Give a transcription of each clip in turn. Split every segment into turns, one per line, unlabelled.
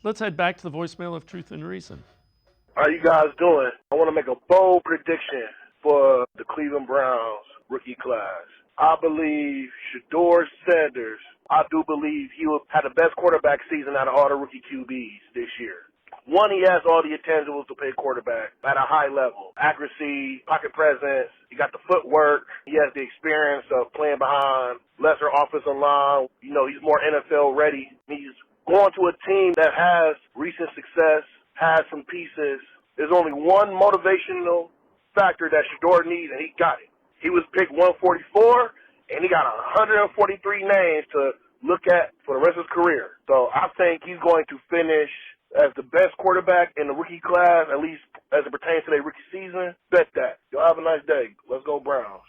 let's head back to the voicemail of Truth and Reason.
How you guys doing? I want to make a bold prediction for the Cleveland Browns rookie class. I believe Shedeur Sanders, I do believe he will have the best quarterback season out of all the rookie QBs this year. One, he has all the intangibles to play quarterback at a high level. Accuracy, pocket presence, he got the footwork, he has the experience of playing behind lesser offensive line. You know, he's more NFL ready. He's going to a team that has recent success, has some pieces. There's only one motivational factor that Shedeur needs, and he got it. He was picked 144, and he got 143 names to look at for the rest of his career. So I think he's going to finish as the best quarterback in the rookie class, at least as it pertains to their rookie season. Bet that. Y'all have a nice day. Let's go Browns.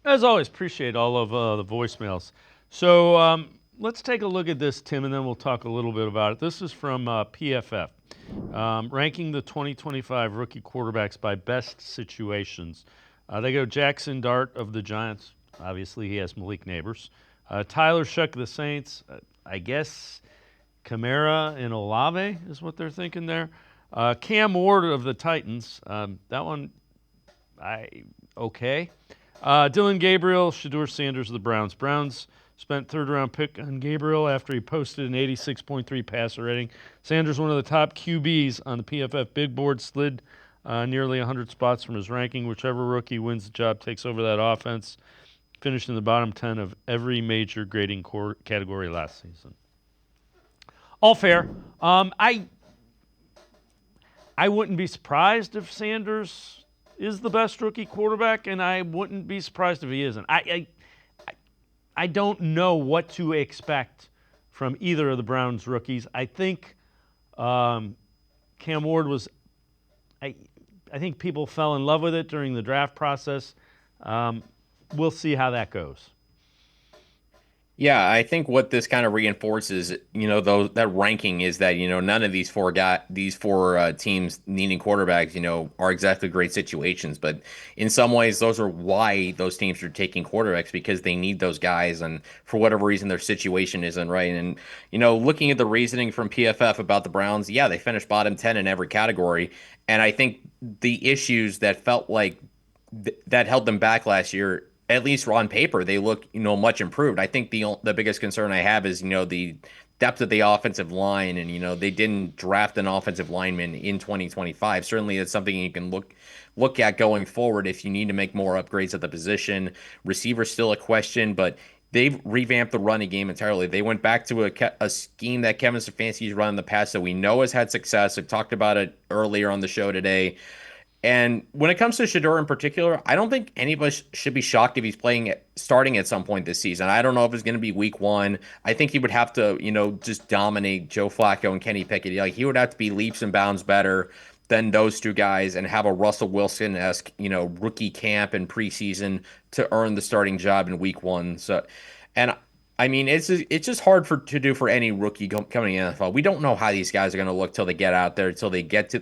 As always, appreciate all of the voicemails. So let's take a look at this, Tim, and then we'll talk a little bit about it. This is from PFF, ranking the 2025 rookie quarterbacks by best situations. They go Jackson Dart of the Giants. Obviously, he has Malik Neighbors. Tyler Shuck of the Saints. I guess Kamara and Olave is what they're thinking there. Cam Ward of the Titans. That one, okay. Dylan Gabriel, Shedeur Sanders of the Browns. Browns spent third-round pick on Gabriel after he posted an 86.3 passer rating. Sanders, one of the top QBs on the PFF big board, slid nearly 100 spots from his ranking. Whichever rookie wins the job takes over that offense. Finished in the bottom 10 of every major grading category last season. All fair. I wouldn't be surprised if Sanders is the best rookie quarterback, and I wouldn't be surprised if he isn't. I don't know what to expect from either of the Browns rookies. I think Cam Ward was. I think people fell in love with it during the draft process. We'll see how that goes.
Yeah, I think what this kind of reinforces, that ranking is that, none of these four teams needing quarterbacks, are exactly great situations. But in some ways, those are why those teams are taking quarterbacks, because they need those guys. And for whatever reason, their situation isn't right. And, looking at the reasoning from PFF about the Browns, yeah, they finished bottom 10 in every category. And I think the issues that felt like that held them back last year, at least on paper, they look, much improved. I think the biggest concern I have is, the depth of the offensive line, and they didn't draft an offensive lineman in 2025. Certainly, it's something you can look at going forward if you need to make more upgrades at the position. Receiver's still a question, but they've revamped the running game entirely. They went back to a scheme that Kevin Stefanski's run in the past that we know has had success. I've talked about it earlier on the show today. And when it comes to Shedeur in particular, I don't think anybody should be shocked if he's starting at some point this season. I don't know if it's going to be week one. I think he would have to, just dominate Joe Flacco and Kenny Pickett. Like, he would have to be leaps and bounds better than those two guys and have a Russell Wilson-esque, rookie camp and preseason to earn the starting job in week one. So, and I mean, it's just hard to do for any rookie coming in the NFL. We don't know how these guys are going to look till they get out there, till they get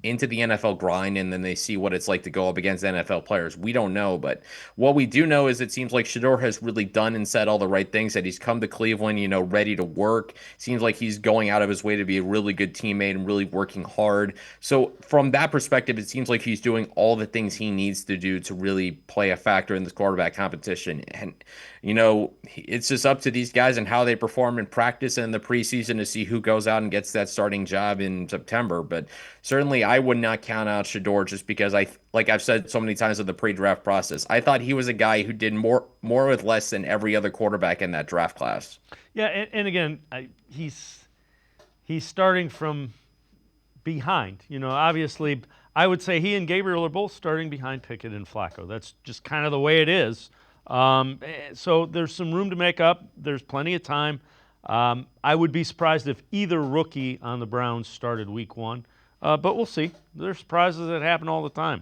into the NFL grind, and then they see what it's like to go up against NFL players. We don't know, but what we do know is it seems like Shedeur has really done and said all the right things, that he's come to Cleveland, ready to work. Seems like he's going out of his way to be a really good teammate and really working hard. So from that perspective, it seems like he's doing all the things he needs to do to really play a factor in this quarterback competition. And it's just up to these guys and how they perform in practice and in the preseason to see who goes out and gets that starting job in September. But certainly I would not count out Shedeur, just because like I've said so many times in the pre-draft process, I thought he was a guy who did more with less than every other quarterback in that draft class.
Yeah, and again, he's starting from behind. Obviously, I would say he and Gabriel are both starting behind Pickett and Flacco. That's just kind of the way it is. So there's some room to make up. There's plenty of time. I would be surprised if either rookie on the Browns started week one, but we'll see. There's surprises that happen all the time.